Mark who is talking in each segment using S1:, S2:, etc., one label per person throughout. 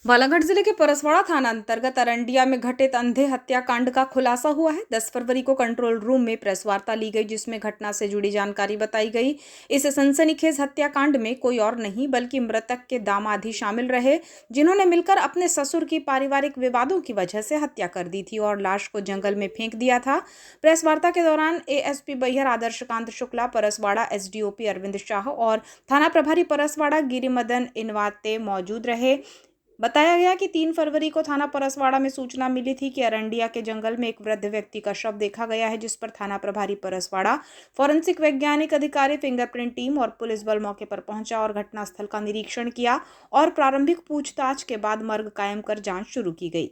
S1: बालाघाट जिले के परसवाड़ा थाना अंतर्गत अरंडिया में घटित अंधे हत्याकांड का खुलासा हुआ है। 10 फरवरी को कंट्रोल रूम में प्रेस वार्ता ली गई, जिसमें घटना से जुड़ी जानकारी बताई गई। इस सनसनीखेज हत्याकांड में कोई और नहीं बल्कि मृतक के दामाद ही शामिल रहे, जिन्होंने मिलकर अपने ससुर की पारिवारिक विवादों की वजह से हत्या कर दी थी और लाश को जंगल में फेंक दिया था। प्रेस वार्ता के दौरान एएसपी बैहर आदर्शकांत शुक्ला, परसवाड़ा एसडीओपी अरविंद शाह और थाना प्रभारी परसवाड़ा गिरिमदन इनवाते मौजूद रहे। बताया गया कि 3 फरवरी को थाना परसवाड़ा में सूचना मिली थी कि अरंडिया के जंगल में एक वृद्ध व्यक्ति का शव देखा गया है, जिस पर थाना प्रभारी परसवाड़ा, फॉरेंसिक वैज्ञानिक अधिकारी, फिंगरप्रिंट टीम और पुलिस बल मौके पर पहुंचा और घटनास्थल का निरीक्षण किया और प्रारंभिक पूछताछ के बाद मर्ग कायम कर जांच शुरू की गई।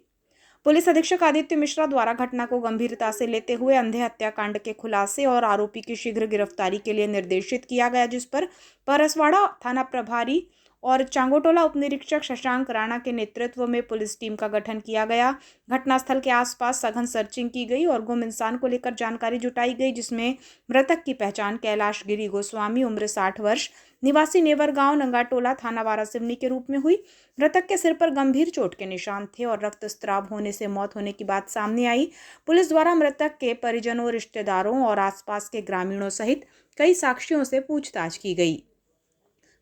S1: पुलिस अधीक्षक आदित्य मिश्रा द्वारा घटना को गंभीरता से लेते हुए अंधे हत्याकांड के खुलासे और आरोपी की शीघ्र गिरफ्तारी के लिए निर्देशित किया गया, जिस पर परसवाड़ा थाना प्रभारी और चांगोटोला उपनिरीक्षक शशांक राणा के नेतृत्व में पुलिस टीम का गठन किया गया। घटनास्थल के आसपास सघन सर्चिंग की गई और गुम इंसान को लेकर जानकारी जुटाई गई, जिसमें मृतक की पहचान कैलाश गिरी गोस्वामी, उम्र 60 वर्ष, निवासी नेवर गांव, नंगाटोला, थाना वारासिवनी के रूप में हुई। मृतक के सिर पर गंभीर चोट के निशान थे और रक्तस्राव होने से मौत होने की बात सामने आई। पुलिस द्वारा मृतक के परिजनों, रिश्तेदारों और आसपास के ग्रामीणों सहित कई साक्षियों से पूछताछ की गई।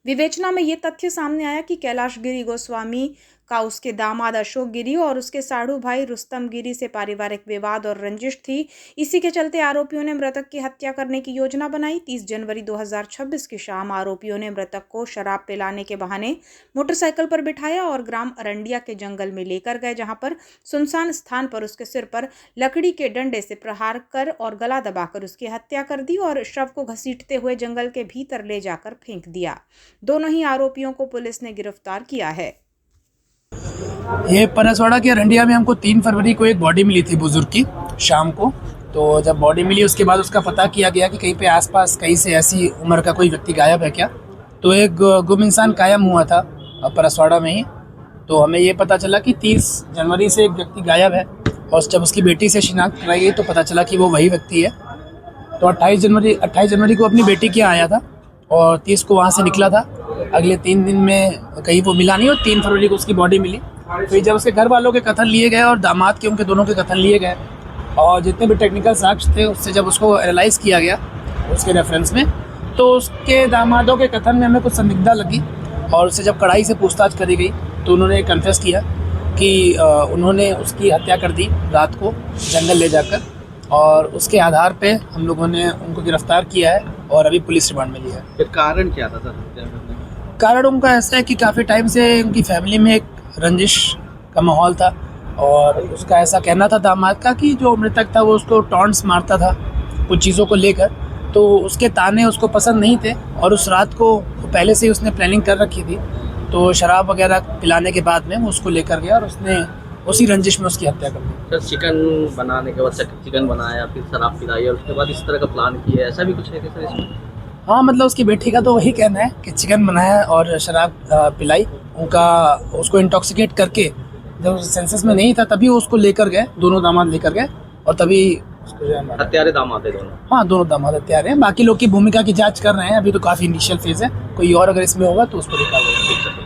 S1: विवेचना में ये तथ्य सामने आया कि कैलाश गिरी गोस्वामी का उसके दामाद अशोक गिरी और उसके साढ़ू भाई रुस्तम गिरी से पारिवारिक विवाद और रंजिश थी। इसी के चलते आरोपियों ने मृतक की हत्या करने की योजना बनाई। 30 जनवरी 2026 की शाम आरोपियों ने मृतक को शराब पिलाने के बहाने मोटरसाइकिल पर बिठाया और ग्राम अरंडिया के जंगल में लेकर गए, जहां पर सुनसान स्थान पर उसके सिर पर लकड़ी के डंडे से प्रहार कर और गला दबाकर उसकी हत्या कर दी और शव को घसीटते हुए जंगल के भीतर ले जाकर फेंक दिया। दोनों ही आरोपियों को पुलिस ने गिरफ्तार किया है।
S2: ये परसवाड़ा के अरंडिया में हमको 3 फरवरी को एक बॉडी मिली थी बुजुर्ग की शाम को। तो जब बॉडी मिली उसके बाद उसका पता किया गया कि कहीं पे आसपास कहीं से ऐसी उम्र का कोई व्यक्ति गायब है क्या। तो एक गुम इंसान कायम हुआ था परसवाड़ा में ही। तो हमें ये पता चला कि 30 जनवरी से एक व्यक्ति गायब है और जब उसकी बेटी से शिनाख्त कराई गई तो पता चला कि वो वही व्यक्ति है। तो 28 जनवरी को अपनी बेटी के यहाँ आया था और 30 को वहाँ से निकला था। अगले 3 दिन में कहीं वो मिला नहीं और 3 फरवरी को उसकी बॉडी मिली। फिर जब उसके घर वालों के कथन लिए गए और दामाद के, उनके दोनों के कथन लिए गए और जितने भी टेक्निकल साक्ष्य थे उससे जब उसको एनालाइज किया गया उसके रेफरेंस में, तो उसके दामादों के कथन में हमें कुछ संदिग्धता लगी और उससे जब कड़ाई से पूछताछ करी गई तो उन्होंने कन्फेस किया कि उन्होंने उसकी हत्या कर दी रात को जंगल ले जाकर, और उसके आधार पे हम लोगों ने उनको गिरफ्तार किया है और अभी पुलिस रिमांड में लिया है।
S3: फिर कारण क्या था सर?
S2: कारण उनका ऐसा है कि काफ़ी टाइम से उनकी फैमिली में एक रंजिश का माहौल था और उसका ऐसा कहना था दामाद का कि जो मृतक था वो उसको टॉन्ट्स मारता था कुछ चीज़ों को लेकर, तो उसके ताने उसको पसंद नहीं थे और उस रात को पहले से ही उसने प्लानिंग कर रखी थी। तो शराब वगैरह पिलाने के बाद में वो उसको लेकर गया और उसने उसी रंजिश में उसकी हत्या कर दी।
S3: सर चिकन बनाने के बाद चिकन बनाया, फिर शराब पिलाई और उसके बाद इस तरह का प्लान किया, ऐसा भी कुछ है क्या सर इसमें?
S2: हाँ, मतलब उसकी बेटी का तो वही कहना है कि चिकन बनाया और शराब पिलाई, उसको इंटॉक्सिकेट करके जब सेंसेस में नहीं था तभी वो उसको लेकर गए, दोनों दामाद लेकर गए और तभी उसको जो है
S3: हत्यारे दामाद है दोनों।
S2: हाँ, दोनों दामाद हत्यारे हैं। बाकी लोग की भूमिका की जांच कर रहे हैं, अभी तो काफ़ी इनिशियल फेज है। कोई और अगर इसमें होगा तो उसको निकाल देंगे।